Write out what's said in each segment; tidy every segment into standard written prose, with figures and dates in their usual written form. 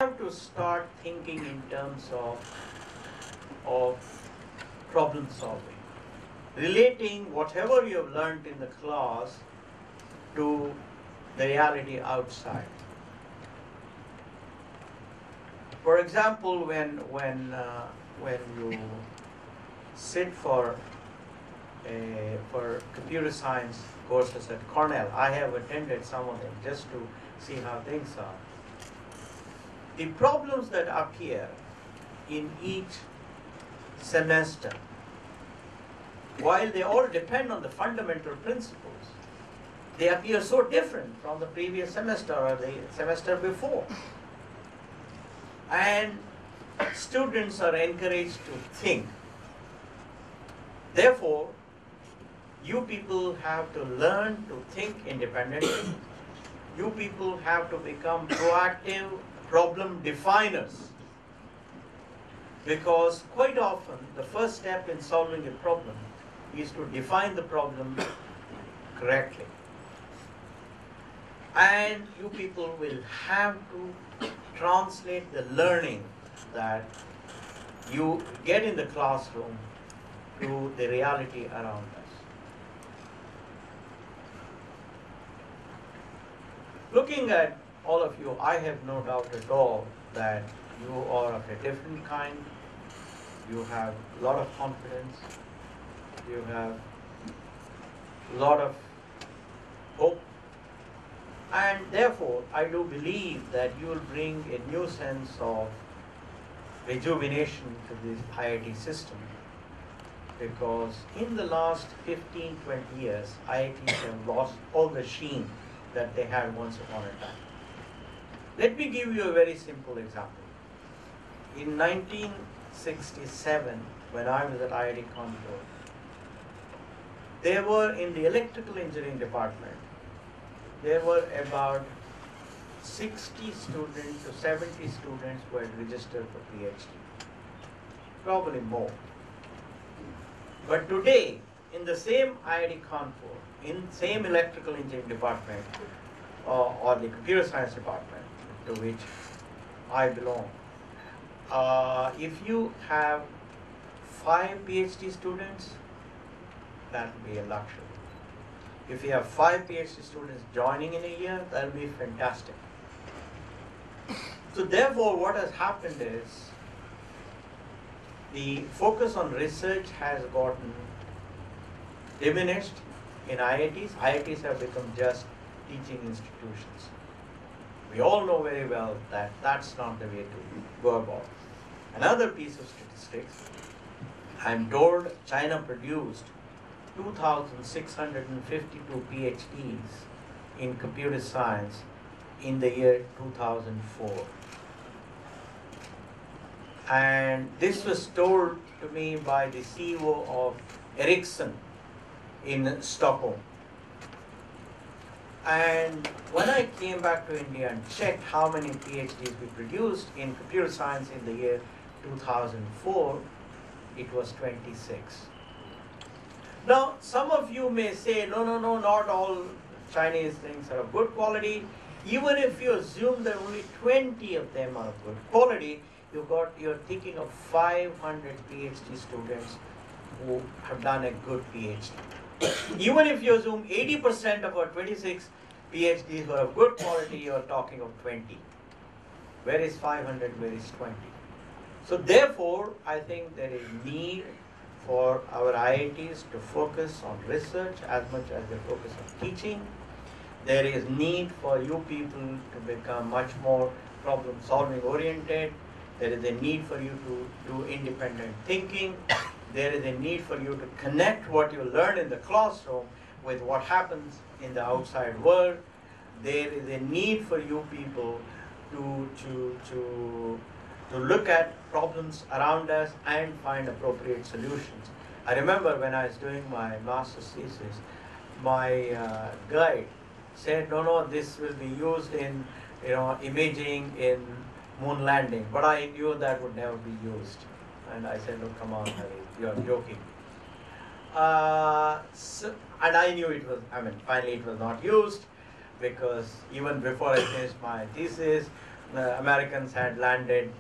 have to start thinking in terms of problem solving, relating whatever you have learned in the class to the reality outside. For example, when you sit for computer science courses at Cornell, I have attended some of them just to see how things are. The problems that appear in each semester, while they all depend on the fundamental principles, they appear so different from the previous semester or the semester before. And students are encouraged to think. Therefore, you people have to learn to think independently. You people have to become proactive problem definers. Because quite often, the first step in solving a problem is to define the problem correctly. And you people will have to translate the learning that you get in the classroom to the reality around us. Looking at all of you, I have no doubt at all that you are of a different kind. You have a lot of confidence. You have a lot of hope. And therefore, I do believe that you will bring a new sense of rejuvenation to this IIT system. Because in the last 15, 20 years, IITs have lost all the sheen that they had once upon a time. Let me give you a very simple example. In 1967, when I was at IIT Kanpur, there were in the electrical engineering department, there were about 60 students to 70 students who had registered for PhD, probably more. But today, in the same IIT Kanpur, in the same electrical engineering department, or the computer science department to which I belong, if you have 5 PhD students, that will be a luxury. If you have 5 PhD students joining in a year, that will be fantastic. So therefore, what has happened is, the focus on research has gotten diminished in IITs. IITs have become just teaching institutions. We all know very well that that's not the way to go about it. Another piece of statistics, I'm told China produced 2,652 PhDs in computer science in the year 2004. And this was told to me by the CEO of Ericsson in Stockholm. And when I came back to India and checked how many PhDs we produced in computer science in the year 2004, it was 26. Now, some of you may say, no, not all Chinese things are of good quality. Even if you assume that only 20 of them are of good quality, you're thinking of 500 PhD students who have done a good PhD. Even if you assume 80% of our 26 PhDs were of good quality, you're talking of 20. Where is 500? Where is 20? So therefore, I think there is need for our IITs to focus on research as much as they focus on teaching. There is need for you people to become much more problem-solving oriented. There is a need for you to do independent thinking. There is a need for you to connect what you learn in the classroom with what happens in the outside world. There is a need for you people to look at problems around us and find appropriate solutions. I remember when I was doing my master's thesis, my guide said, no, this will be used in imaging in moon landing, but I knew that would never be used. And I said, no, come on, Hari, you're joking. And I knew it was, finally it was not used, because even before I finished my thesis, Americans had landed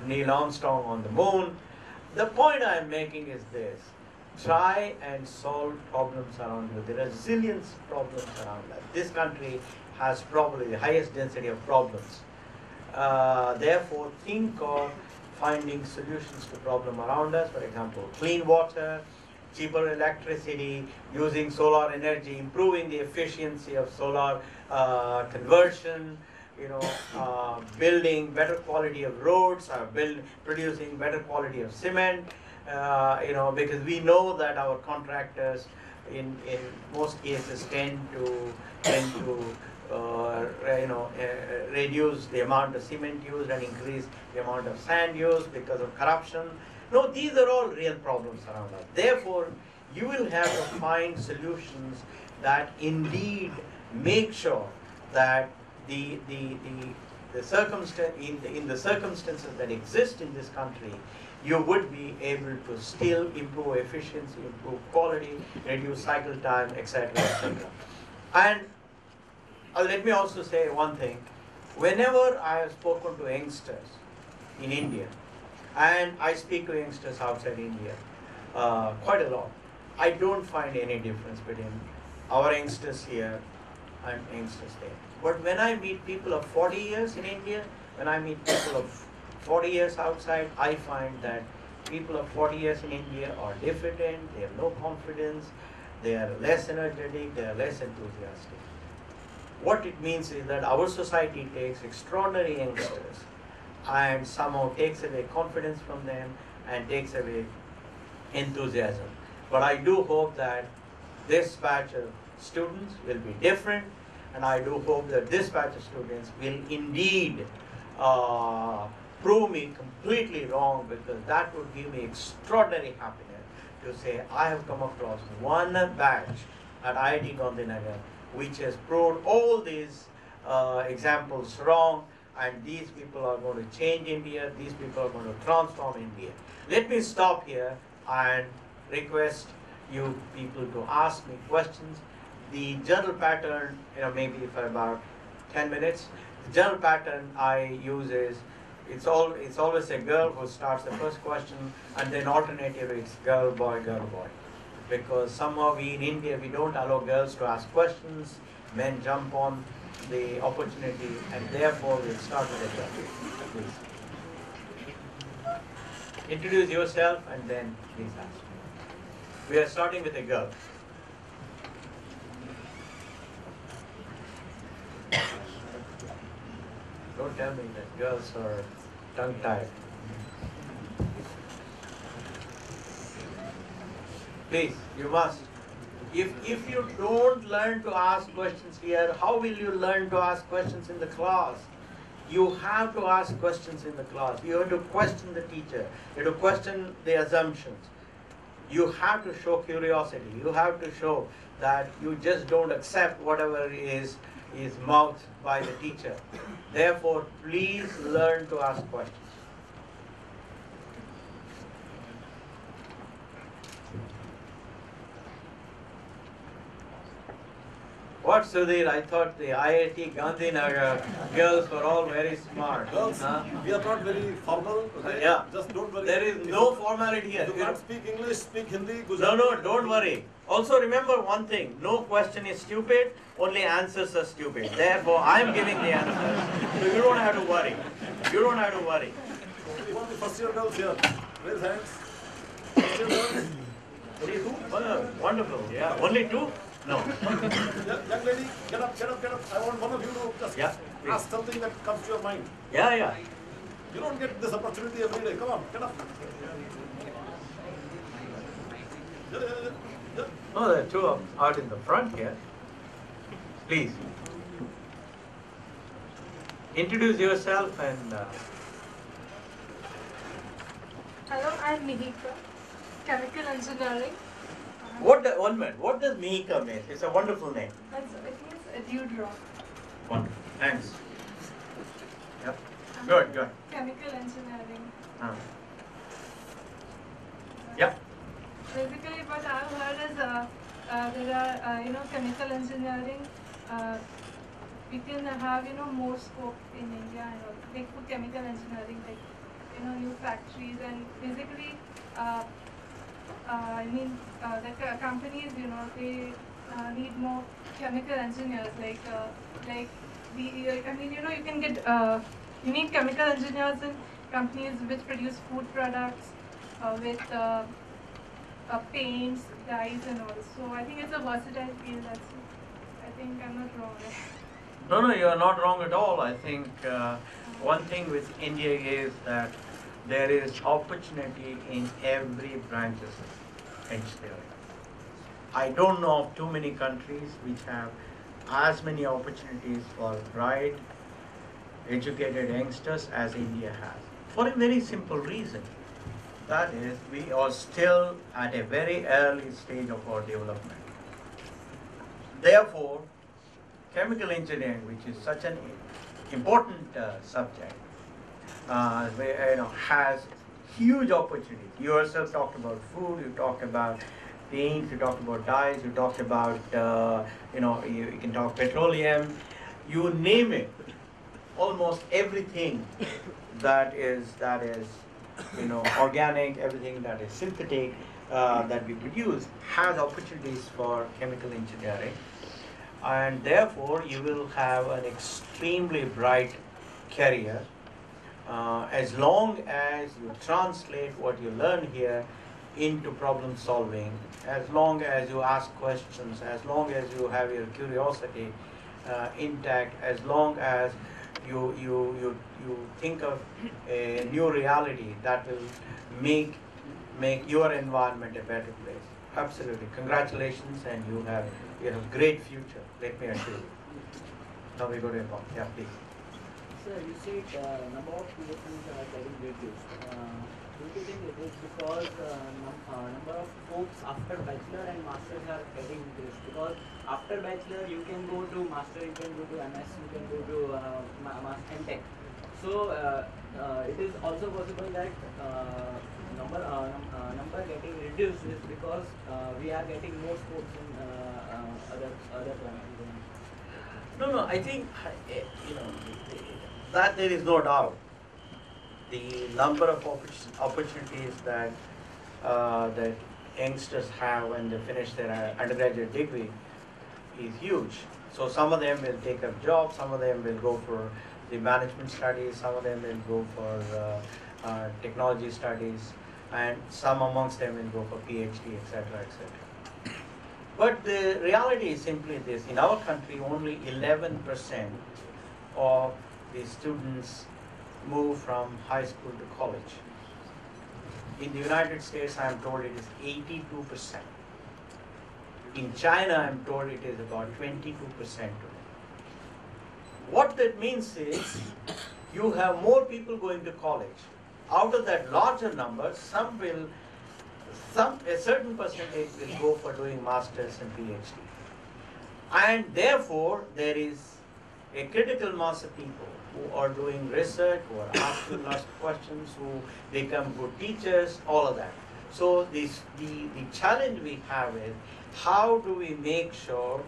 Neil Armstrong on the moon. The point I'm making is this: try and solve problems around you. There are zillions problems around us. This country has probably the highest density of problems. Therefore, think of finding solutions to problem around us. For example, clean water, cheaper electricity, using solar energy, improving the efficiency of solar conversion, building better quality of roads, producing better quality of cement, because we know that our contractors in most cases tend to reduce the amount of cement used and increase the amount of sand used because of corruption. No, these are all real problems around us. Therefore, you will have to find solutions that indeed make sure that the circumstance in the circumstances that exist in this country, you would be able to still improve efficiency, improve quality, reduce cycle time, etc., etc. And let me also say one thing. Whenever I have spoken to youngsters in India, and I speak to youngsters outside India quite a lot, I don't find any difference between our youngsters here and youngsters there. But when I meet people of 40 years in India, when I meet people of 40 years outside, I find that people of 40 years in India are diffident, they have no confidence, they are less energetic, they are less enthusiastic. What it means is that our society takes extraordinary youngsters and somehow takes away confidence from them and takes away enthusiasm. But I do hope that this batch of students will be different, and I do hope that this batch of students will indeed prove me completely wrong, because that would give me extraordinary happiness to say I have come across one batch at IIT Gandhinagar which has proved all these examples wrong, and these people are going to change India, these people are going to transform India. Let me stop here and request you people to ask me questions. The general pattern, maybe for about 10 minutes, the general pattern I use is, it's always a girl who starts the first question, and then alternatively it's girl, boy, because somehow we in India, we don't allow girls to ask questions, men jump on the opportunity, and therefore we'll start with a girl. Please. Introduce yourself and then please ask. We are starting with a girl. Don't tell me that girls are tongue-tied. Please, you must. If you don't learn to ask questions here, how will you learn to ask questions in the class? You have to ask questions in the class. You have to question the teacher. You have to question the assumptions. You have to show curiosity. You have to show that you just don't accept whatever is mouthed by the teacher. Therefore, please learn to ask questions. What, Sudhir? I thought the IIT Gandhinagar girls were all very smart. Girls, we are not very formal. Okay? Yeah. Just don't worry. There is no formality here. You can't speak English, speak Hindi, Gujarati. No, don't worry. Also remember one thing, no question is stupid, only answers are stupid. Therefore, I am giving the answers, so you don't have to worry. You don't have to worry. Only first year girls here. Raise hands. First year girls. Only two? Oh, wonderful, yeah. Only two? No. Young lady, get up. I want one of you to just ask something that comes to your mind. Yeah. You don't get this opportunity every day. Come on, get up. Yeah. Oh, there are two out in the front here. Please. Introduce yourself and... Hello, I'm Mihika, chemical engineering. One minute, what does Mihika mean? It's a wonderful name. It means a dewdrop. Wonderful, thanks. Yep. Good. Chemical engineering. Yep. Basically, what I've heard is there are, chemical engineering we can have, more scope in India and all, like for chemical engineering, like, new factories and basically, the companies, they need more chemical engineers, you can get, you need chemical engineers in companies which produce food products, with paints, dyes and all. So I think it's a versatile field, that's it. I think I'm not wrong. No, you are not wrong at all. I think one thing with India is that there is opportunity in every branch of engineering. I don't know of too many countries which have as many opportunities for bright, educated youngsters as India has. For a very simple reason. That is, we are still at a very early stage of our development. Therefore, chemical engineering, which is such an important subject, has huge opportunities. You yourself talked about food, you talked about paints, you talked about dyes, you talked about, you can talk petroleum, you name it. Almost everything that is organic, everything that is synthetic, that we produce has opportunities for chemical engineering. And therefore, you will have an extremely bright career as long as you translate what you learn here into problem solving, as long as you ask questions, as long as you have your curiosity intact, as long as you think of a new reality that will make your environment a better place. Absolutely. Congratulations, and you have a great future, let me assure you. Now we go to Bob. Yeah, please. Sir, you said number of PhDs are getting reduced. Do you think it is because number of folks after bachelor and masters are getting increased? Because after bachelor you can go to master, you can go to MS, you can go to MTech. So it is also possible that number getting reduced is because we are getting more scopes in other countries. No, I think that there is no doubt. The number of opportunities that youngsters have when they finish their undergraduate degree is huge. So some of them will take up jobs, some of them will go for the management studies, some of them will go for technology studies, and some amongst them will go for PhD, etc., etc. But the reality is simply this: in our country, only 11% of the students move from high school to college. In the United States, I am told it is 82%. In China, I am told it is about 22% today. What that means is you have more people going to college. Out of that larger number, a certain percentage will go for doing masters and PhD. And therefore, there is a critical mass of people who are doing research, who are asking lots of questions, who become good teachers, all of that. So the challenge we have is, how do we make sure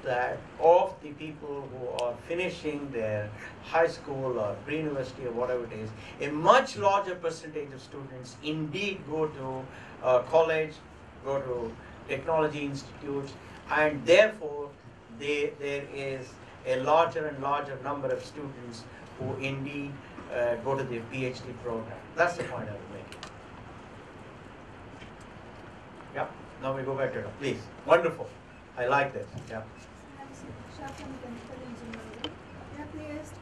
that of the people who are finishing their high school or pre-university or whatever it is, a much larger percentage of students indeed go to college, go to technology institutes, and therefore there is a larger and larger number of students who indeed go to the PhD program. That's the point I was making. Yeah, now we go back to it. Please. Wonderful. I like this. Yeah. I'm Siksha from Chemical Engineering. We have placed